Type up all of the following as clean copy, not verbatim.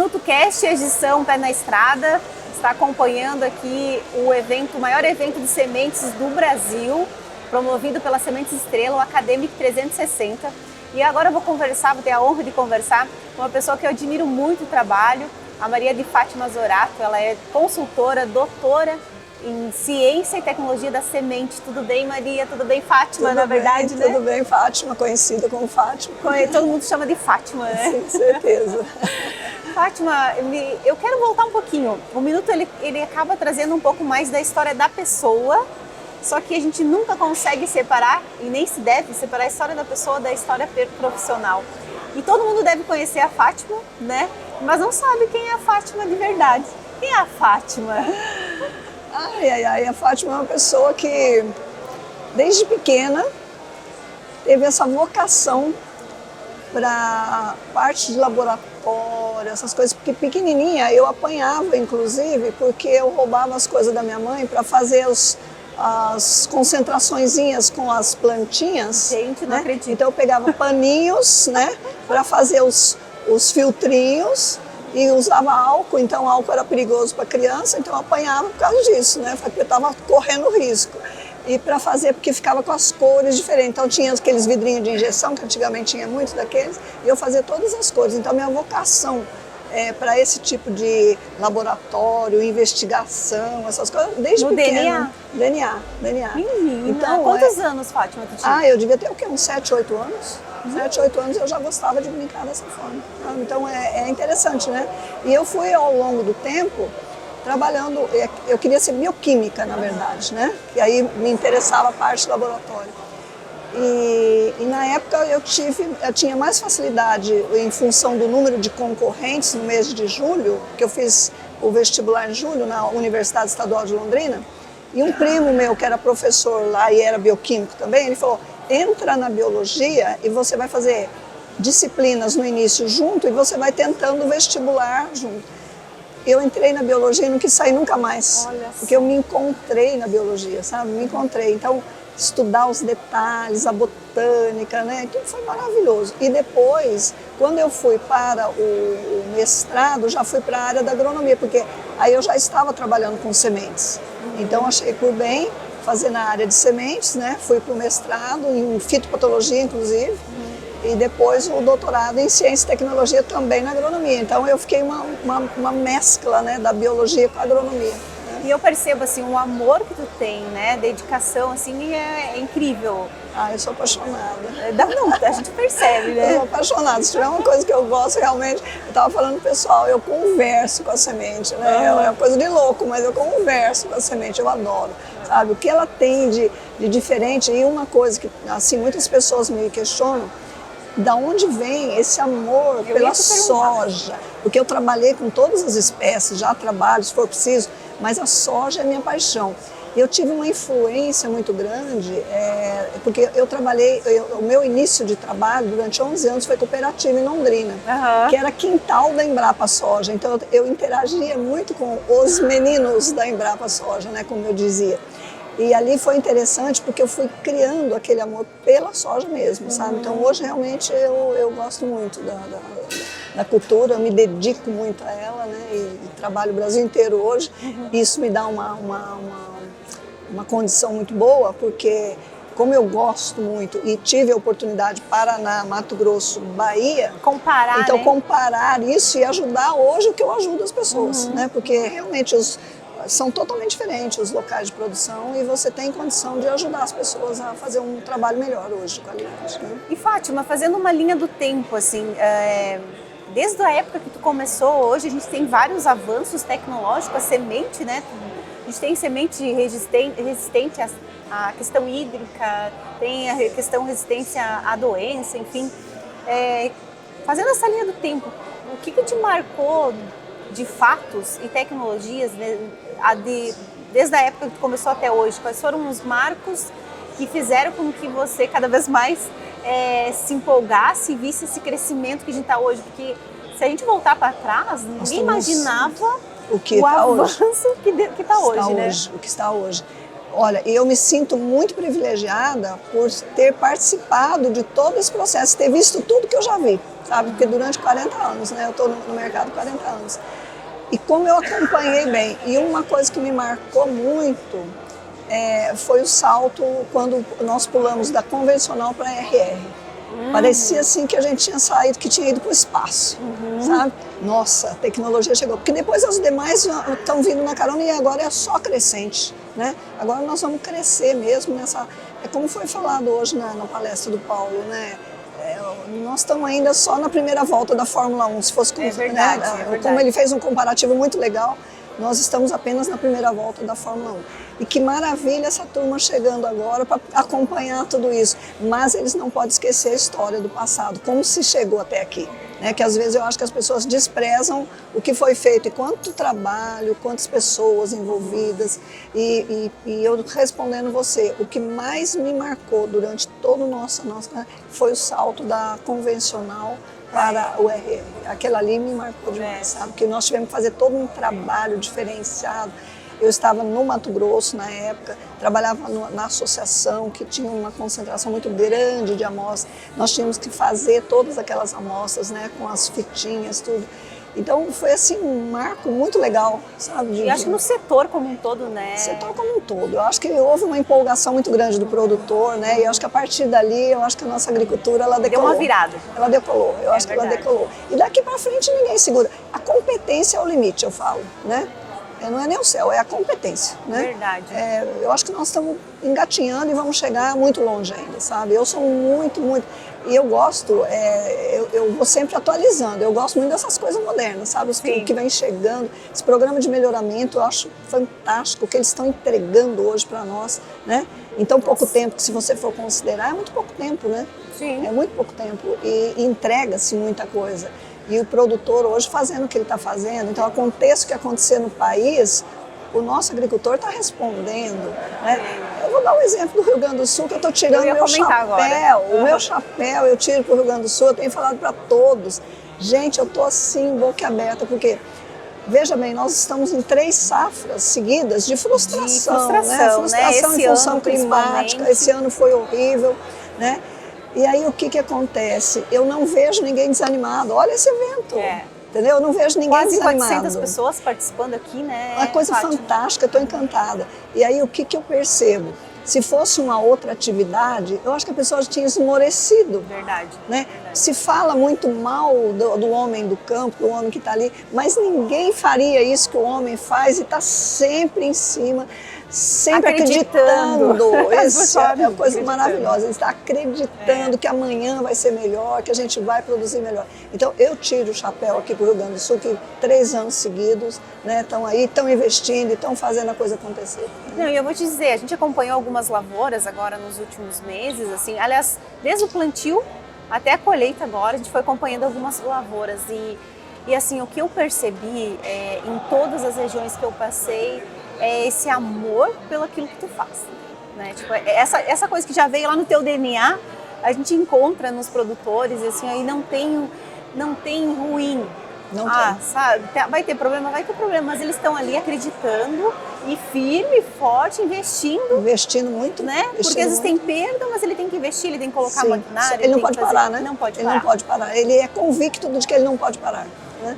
Minuto Cast, edição Pé na Estrada, está acompanhando aqui o maior evento de sementes do Brasil, promovido pela Sementes Estrela, o Academic 360. E agora eu vou ter a honra de conversar com uma pessoa que eu admiro muito o trabalho, a Maria de Fátima Zorato. Ela é consultora, doutora em Ciência e Tecnologia da Semente. Tudo bem, Maria? Tudo bem, Fátima, tudo na verdade, bem, né? Tudo bem, Fátima, conhecida como Fátima. Todo mundo chama de Fátima, né? Sim, certeza. Fátima, eu quero voltar um pouquinho. O Minuto ele acaba trazendo um pouco mais da história da pessoa, só que a gente nunca consegue separar, e nem se deve separar a história da pessoa da história profissional. E todo mundo deve conhecer a Fátima, né? Mas não sabe quem é a Fátima de verdade. Quem é a Fátima? A Fátima é uma pessoa que, desde pequena, teve essa vocação para parte de laboratório, essas coisas, porque pequenininha eu apanhava, inclusive, porque eu roubava as coisas da minha mãe para fazer as concentraçõezinhas com as plantinhas. Gente, não acredito. Então eu pegava paninhos, né, para fazer os filtrinhos e usava álcool, então álcool era perigoso para criança, então eu apanhava por causa disso, né, porque eu estava correndo risco. E para fazer, porque ficava com as cores diferentes. Então tinha aqueles vidrinhos de injeção, que antigamente tinha muitos daqueles, e eu fazia todas as cores. Então minha vocação para esse tipo de laboratório, investigação, essas coisas, desde pequena. DNA. Menina, então, quantos anos, Fátima, tu tinha? Eu devia ter o quê? Uns 7, 8 anos. 7, 8 anos eu já gostava de brincar dessa forma. Então é interessante, né? E eu fui ao longo do tempo trabalhando, eu queria ser bioquímica, na verdade, né? E aí me interessava a parte do laboratório. E na época eu tinha mais facilidade em função do número de concorrentes no mês de julho, que eu fiz o vestibular em julho na Universidade Estadual de Londrina, e um primo meu que era professor lá e era bioquímico também, ele falou, entra na biologia e você vai fazer disciplinas no início junto e você vai tentando o vestibular junto. Eu entrei na biologia e não quis sair nunca mais, porque eu me encontrei na biologia, sabe? Me encontrei. Então, estudar os detalhes, a botânica, né? Tudo foi maravilhoso. E depois, quando eu fui para o mestrado, já fui para a área da agronomia, porque aí eu já estava trabalhando com sementes. Então, achei por bem fazer na área de sementes, né? Fui para o mestrado, em fitopatologia, inclusive. E depois o doutorado em ciência e tecnologia também na agronomia. Então eu fiquei uma mescla, né, da biologia com a agronomia. Né? E eu percebo assim, o amor que tu tem, né, dedicação, assim, é incrível. Eu sou apaixonada. Não, a gente percebe, né? Eu sou apaixonada. Se tiver uma coisa que eu gosto realmente, eu estava falando pro pessoal, eu converso com a semente, né? É uma coisa de louco, mas eu converso com a semente, eu adoro. Sabe, o que ela tem de diferente, e uma coisa que, assim, muitas pessoas me questionam, da onde vem esse amor pela soja? Porque eu trabalhei com todas as espécies, já trabalho, se for preciso, mas a soja é minha paixão. Eu tive uma influência muito grande, porque eu trabalhei, o meu início de trabalho durante 11 anos foi cooperativa em Londrina, que era quintal da Embrapa Soja. Então eu interagia muito com os meninos da Embrapa Soja, né, como eu dizia. E ali foi interessante porque eu fui criando aquele amor pela soja mesmo, sabe? Então hoje realmente eu gosto muito da cultura, eu me dedico muito a ela, né? E trabalho o Brasil inteiro hoje. Isso me dá uma condição muito boa, porque como eu gosto muito e tive a oportunidade Paraná, Mato Grosso, Bahia, então comparar isso e ajudar hoje o que eu ajudo as pessoas, né? Porque realmente são totalmente diferentes os locais de produção e você tem condição de ajudar as pessoas a fazer um trabalho melhor hoje de qualidade. Né? E Fátima, fazendo uma linha do tempo, assim, desde a época que tu começou, hoje a gente tem vários avanços tecnológicos, a semente, né? A gente tem semente resistente à questão hídrica, tem a questão resistência à doença, enfim. Fazendo essa linha do tempo, o que te marcou de fatos e tecnologias, né, desde a época que começou até hoje? Quais foram os marcos que fizeram com que você cada vez mais se empolgasse e visse esse crescimento que a gente está hoje? Porque se a gente voltar para trás, ninguém imaginava o avanço que está hoje, né? O que está hoje. Olha, eu me sinto muito privilegiada por ter participado de todo esse processo, ter visto tudo que eu já vi. sabe? Porque durante 40 anos, né? Eu estou no mercado 40 anos. E como eu acompanhei bem, e uma coisa que me marcou muito foi o salto quando nós pulamos da convencional para a RR. Parecia assim que a gente tinha saído, que tinha ido para o espaço, sabe? Nossa, a tecnologia chegou. Porque depois as demais estão vindo na carona e agora é só crescente, né? Agora nós vamos crescer mesmo nessa... É como foi falado hoje na palestra do Paulo, né? Nós estamos ainda só na primeira volta da Fórmula 1, se fosse como, verdade, né? é verdade. Como ele fez um comparativo muito legal, nós estamos apenas na primeira volta da Fórmula 1. E que maravilha essa turma chegando agora para acompanhar tudo isso. Mas eles não podem esquecer a história do passado, como se chegou até aqui. Né? Que às vezes eu acho que as pessoas desprezam o que foi feito e quanto trabalho, quantas pessoas envolvidas. E eu respondendo você, o que mais me marcou durante todo o nosso foi o salto da convencional para o RR. Aquela ali me marcou demais, sabe? Porque nós tivemos que fazer todo um trabalho diferenciado. Eu estava no Mato Grosso na época, trabalhava na associação que tinha uma concentração muito grande de amostras. Nós tínhamos que fazer todas aquelas amostras, né, com as fitinhas, tudo. Então foi assim um marco muito legal, sabe? E acho que no setor como um todo, né? Setor como um todo. Eu acho que houve uma empolgação muito grande do produtor, né? E eu acho que a partir dali, eu acho que a nossa agricultura, ela decolou. Deu uma virada. Ela decolou, eu acho que ela decolou. E daqui para frente ninguém segura. A competência é o limite, eu falo, né? Não é nem o céu, é a competência, né? Verdade. Eu acho que nós estamos engatinhando e vamos chegar muito longe ainda, sabe? Eu sou muito... E eu gosto, eu vou sempre atualizando, eu gosto muito dessas coisas modernas, sabe? O que vem chegando, esse programa de melhoramento, eu acho fantástico o que eles estão entregando hoje para nós, né? Em tão pouco tempo, que se você for considerar, é muito pouco tempo, né? Sim. É muito pouco tempo e entrega-se muita coisa. E o produtor hoje fazendo o que ele está fazendo, então aconteça o que acontecer no país, o nosso agricultor está respondendo, né? Eu vou dar um exemplo do Rio Grande do Sul, que eu estou tirando o meu chapéu, o meu chapéu eu tiro para o Rio Grande do Sul, eu tenho falado para todos, gente, eu estou assim, boca aberta, porque, veja bem, nós estamos em 3 safras seguidas de frustração, né? Frustração em função climática, esse ano foi horrível, né? E aí o que acontece? Eu não vejo ninguém desanimado. Olha esse evento, entendeu? Eu não vejo ninguém desanimado. Quase 400 pessoas participando aqui, né? Uma coisa fantástica, eu estou encantada. E aí o que eu percebo? Se fosse uma outra atividade, eu acho que a pessoa já tinha esmorecido. Verdade. Né? Se fala muito mal do homem do campo, do homem que está ali, mas ninguém faria isso que o homem faz e está sempre em cima, sempre acreditando. Isso é uma coisa maravilhosa. Ele está acreditando que amanhã vai ser melhor, que a gente vai produzir melhor. Então, eu tiro o chapéu aqui para o Rio Grande do Sul, que 3 anos seguidos estão aí, estão investindo e estão fazendo a coisa acontecer. Não, e eu vou te dizer, a gente acompanhou algumas lavouras agora nos últimos meses, assim, aliás, desde o plantio até a colheita agora, a gente foi acompanhando algumas lavouras e assim, o que eu percebi em todas as regiões que eu passei é esse amor pelo aquilo que tu faz, né? Tipo, essa coisa que já veio lá no teu DNA, a gente encontra nos produtores, assim, aí não tem ruim. Não tem. Sabe, vai ter problema, mas eles estão ali acreditando e firme, forte, investindo. Investindo muito, né? Porque às vezes tem perda, mas ele tem que investir, ele tem que colocar maquinário. Ele não pode parar, né? Não pode parar. Ele não pode parar. Ele é convicto de que ele não pode parar. Né?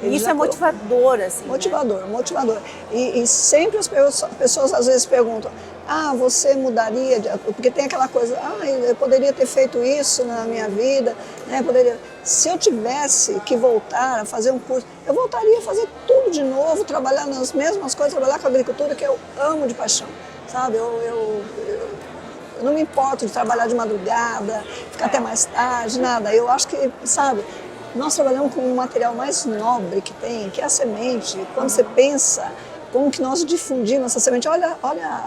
Isso é motivador, assim. Motivador, né? Motivador. E sempre as pessoas às vezes perguntam: você mudaria? Porque tem aquela coisa, eu poderia ter feito isso na minha vida, né? Se eu tivesse que voltar a fazer um curso, eu voltaria a fazer tudo de novo, trabalhar nas mesmas coisas, trabalhar com a agricultura que eu amo de paixão, sabe? Eu não me importo de trabalhar de madrugada, ficar até mais tarde, nada. Eu acho que, sabe, nós trabalhamos com o material mais nobre que tem, que é a semente. Quando você pensa como que nós difundimos essa semente, olha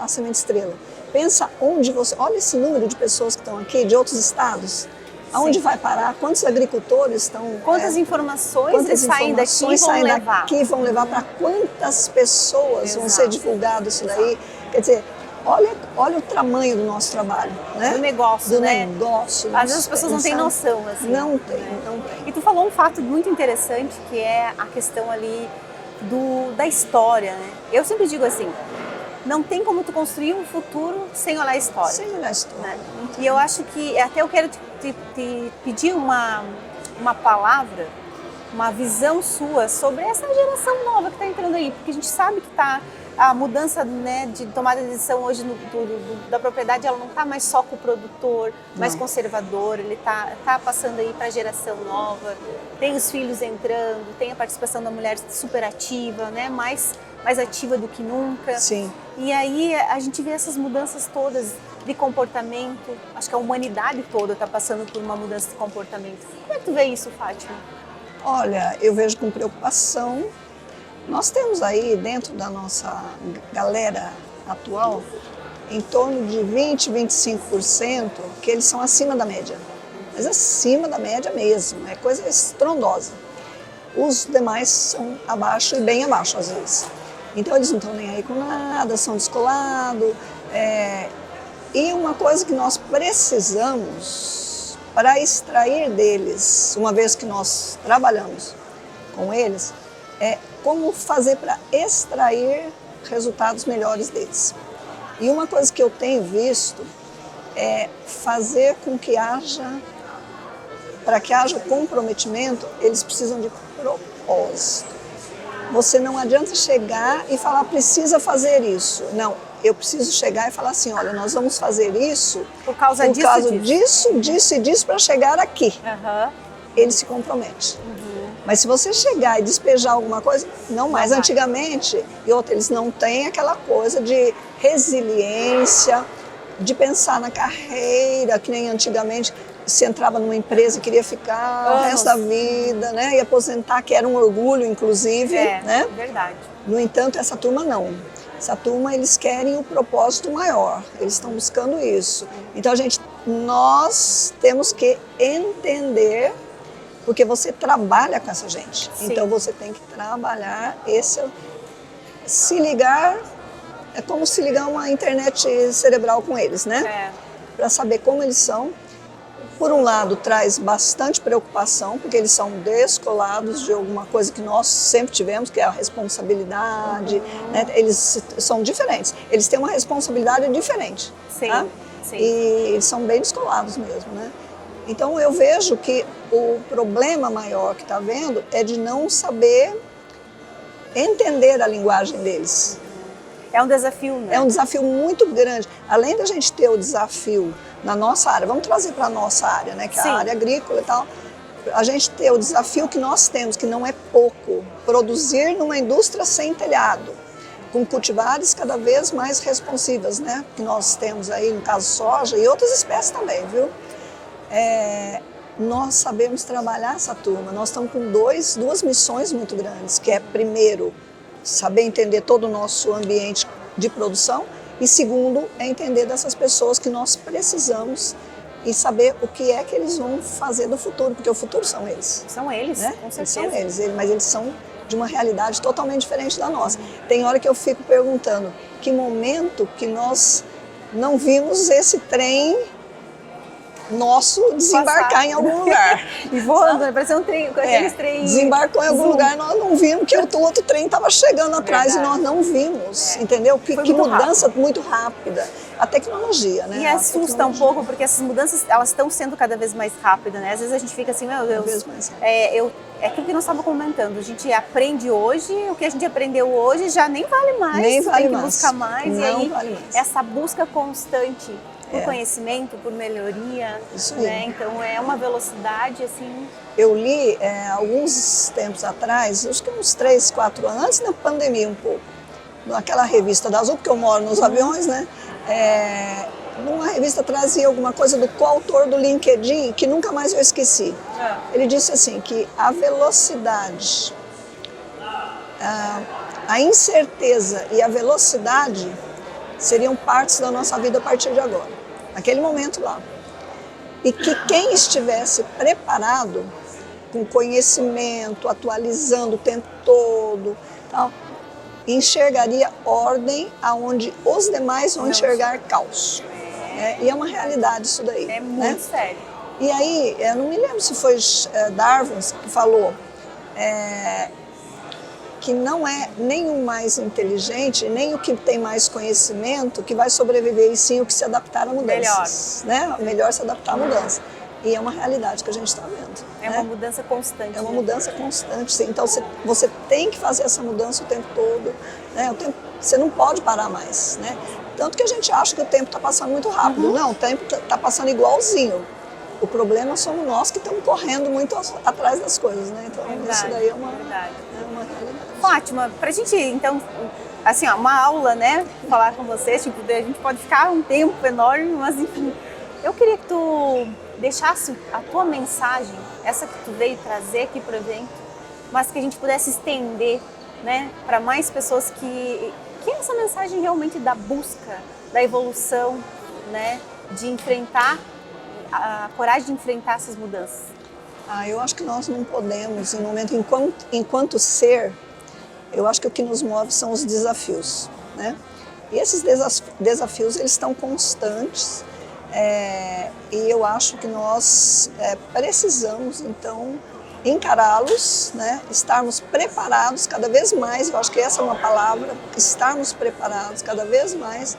a semente estrela. Pensa onde olha esse número de pessoas que estão aqui, de outros estados. Aonde vai parar? Quantos agricultores estão... Quantas informações eles saem daqui e vão levar para quantas pessoas vão ser divulgado isso daí? Quer dizer, olha o tamanho do nosso trabalho, né? Do negócio, né? Negócio. Às vezes as pessoas não têm noção, assim. Não tem. E tu falou um fato muito interessante, que é a questão ali da história, né? Eu sempre digo assim, não tem como tu construir um futuro sem olhar a história. Sem olhar a história. Né? E eu acho que, até eu quero te pedir uma palavra, uma visão sua sobre essa geração nova que está entrando aí, porque a gente sabe que a mudança, né, de tomada de decisão hoje da propriedade, ela não está mais só com o produtor, mais conservador, ele tá passando aí para a geração nova, tem os filhos entrando, tem a participação da mulher super ativa, né, mais ativa do que nunca. Sim. E aí a gente vê essas mudanças todas de comportamento, acho que a humanidade toda está passando por uma mudança de comportamento. Como é que tu vê isso, Fátima? Olha, eu vejo com preocupação. Nós temos aí, dentro da nossa galera atual, em torno de 20, 25% que eles são acima da média. Mas acima da média mesmo, é coisa estrondosa. Os demais são abaixo e bem abaixo, às vezes. Então, eles não estão nem aí com nada, são descolados. E uma coisa que nós precisamos para extrair deles, uma vez que nós trabalhamos com eles, é como fazer para extrair resultados melhores deles. E uma coisa que eu tenho visto é fazer com que para que haja comprometimento, eles precisam de propósito. Você não adianta chegar e falar, precisa fazer isso. Não, eu preciso chegar e falar assim, olha, nós vamos fazer isso por causa disso e disso para chegar aqui. Uhum. Ele se compromete. Mas se você chegar e despejar alguma coisa, não mais. Antigamente, e outra, eles não têm aquela coisa de resiliência, de pensar na carreira, que nem antigamente se entrava numa empresa e queria ficar o resto da vida, né? E aposentar, que era um orgulho, inclusive. Né? Verdade. No entanto, essa turma não. Essa turma, eles querem o propósito maior, eles estão buscando isso. Então, nós temos que entender, porque você trabalha com essa gente. Sim. Então, você tem que trabalhar se ligar, é como se ligar uma internet cerebral com eles, né? Para saber como eles são. Por um lado, traz bastante preocupação, porque eles são descolados de alguma coisa que nós sempre tivemos, que é a responsabilidade. Né? Eles são diferentes, eles têm uma responsabilidade diferente. Sim, tá? sim. E eles são bem descolados mesmo, né? Então, eu vejo que o problema maior que está havendo é de não saber entender a linguagem deles. É um desafio, né? É um desafio muito grande. Além da gente ter o desafio na nossa área, vamos trazer para a nossa área, né, que é a área agrícola e tal, a gente ter o desafio que nós temos, que não é pouco, produzir numa indústria sem telhado, com cultivares cada vez mais responsivas, né, que nós temos aí, no caso soja e outras espécies também, viu? Nós sabemos trabalhar essa turma, nós estamos com duas missões muito grandes, que é, primeiro, saber entender todo o nosso ambiente de produção, e segundo, é entender dessas pessoas que nós precisamos e saber o que é que eles vão fazer do futuro, porque o futuro são eles. São eles, né? Com certeza. São eles, mas eles são de uma realidade totalmente diferente da nossa. Tem hora que eu fico perguntando, que momento que nós não vimos esse trem nosso desembarcar em algum lugar. E voando, né? Parecia um trem, aqueles trem... Desembarcou em algum lugar, nós não vimos, que o outro trem estava chegando atrás. Verdade. E nós não vimos, entendeu? Que mudança rápido. Muito rápida. A tecnologia, né? E assusta um pouco, porque essas mudanças, elas estão sendo cada vez mais rápidas, né? Às vezes a gente fica assim, meu Deus, é aquilo que nós estávamos comentando, a gente aprende hoje, o que a gente aprendeu hoje já nem vale mais, nem vale tem mais. Que buscar mais, não e aí vale mais. Essa busca constante por conhecimento, por melhoria, isso né? Então é uma velocidade assim. Eu li alguns tempos atrás, acho que uns 3, 4 anos, antes da pandemia um pouco, naquela revista da Azul, porque eu moro nos aviões, né? Numa revista trazia alguma coisa do coautor do LinkedIn, que nunca mais eu esqueci. Ele disse assim, que a velocidade, a incerteza e a velocidade seriam partes da nossa vida a partir de agora, naquele momento lá. E que quem estivesse preparado, com conhecimento, atualizando o tempo todo, tal, enxergaria ordem aonde os demais vão enxergar caos. E é uma realidade isso daí. É muito sério. E aí, eu não me lembro se foi Darwin que falou que não é nem o mais inteligente, nem o que tem mais conhecimento que vai sobreviver, e sim o que se adaptar a mudanças. Melhor se adaptar a mudanças. E é uma realidade que a gente está vendo. É uma mudança constante. É uma mudança constante, sim. Então você tem que fazer essa mudança o tempo todo, né? Você não pode parar mais, né? Tanto que a gente acha que o tempo está passando muito rápido. Não, o tempo está passando igualzinho. O problema somos nós que estamos correndo muito atrás das coisas, né? Então isso daí é uma realidade. Fátima, pra gente então, assim, ó, uma aula, né? Falar com você, tipo, a gente pode ficar um tempo enorme, mas enfim, eu queria que tu deixasse a tua mensagem, essa que tu veio trazer aqui pro evento, mas que a gente pudesse estender, né, para mais pessoas que é essa mensagem realmente da busca, da evolução, né, de enfrentar, a coragem de enfrentar essas mudanças. Eu acho que nós não podemos, no momento, enquanto ser, eu acho que o que nos move são os desafios, né? E esses desafios, eles estão constantes, e eu acho que nós precisamos, então, encará-los, né? Estarmos preparados cada vez mais, eu acho que essa é uma palavra, estarmos preparados cada vez mais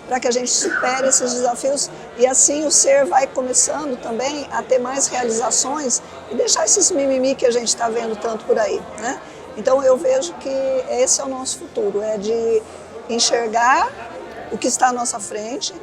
para que a gente supere esses desafios e assim o ser vai começando também a ter mais realizações e deixar esses mimimi que a gente está vendo tanto por aí, né? Então eu vejo que esse é o nosso futuro, é de enxergar o que está à nossa frente,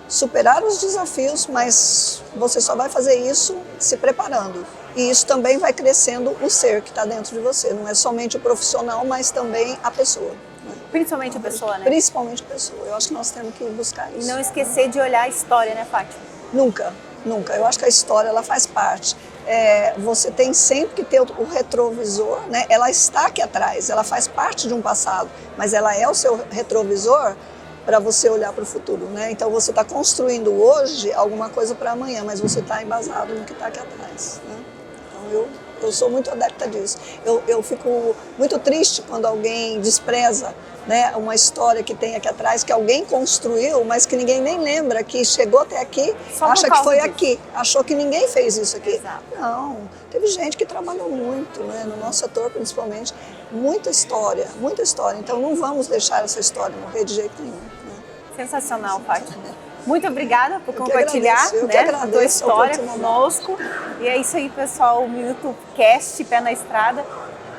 superar os desafios, mas você só vai fazer isso se preparando. E isso também vai crescendo o ser que está dentro de você. Não é somente o profissional, mas também a pessoa. Né? Principalmente a pessoa, né? Principalmente a pessoa. Eu acho que nós temos que buscar isso. E não esquecer de olhar a história, né, Fátima? Nunca, nunca. Eu acho que a história ela faz parte. Você tem sempre que ter o retrovisor, né? Ela está aqui atrás, ela faz parte de um passado, mas ela é o seu retrovisor para você olhar para o futuro, né? Então você está construindo hoje alguma coisa para amanhã, mas você está embasado no que está aqui atrás, né? Então eu sou muito adepta disso. Eu fico muito triste quando alguém despreza, né, uma história que tem aqui atrás, que alguém construiu, mas que ninguém nem lembra que chegou até aqui, acha que foi aqui, achou que ninguém fez isso aqui. Exato. Não, teve gente que trabalhou muito, né, no nosso setor principalmente, muita história, então não vamos deixar essa história morrer de jeito nenhum. Né? Sensacional, Fátima. Muito obrigada por compartilhar, né, a tua história conosco. E é isso aí, pessoal, o Minuto Cast, Pé na Estrada,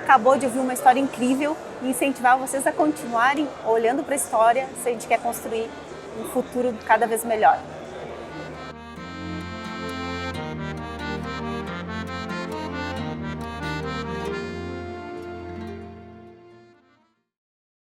acabou de ouvir uma história incrível e incentivar vocês a continuarem olhando para a história se a gente quer construir um futuro cada vez melhor.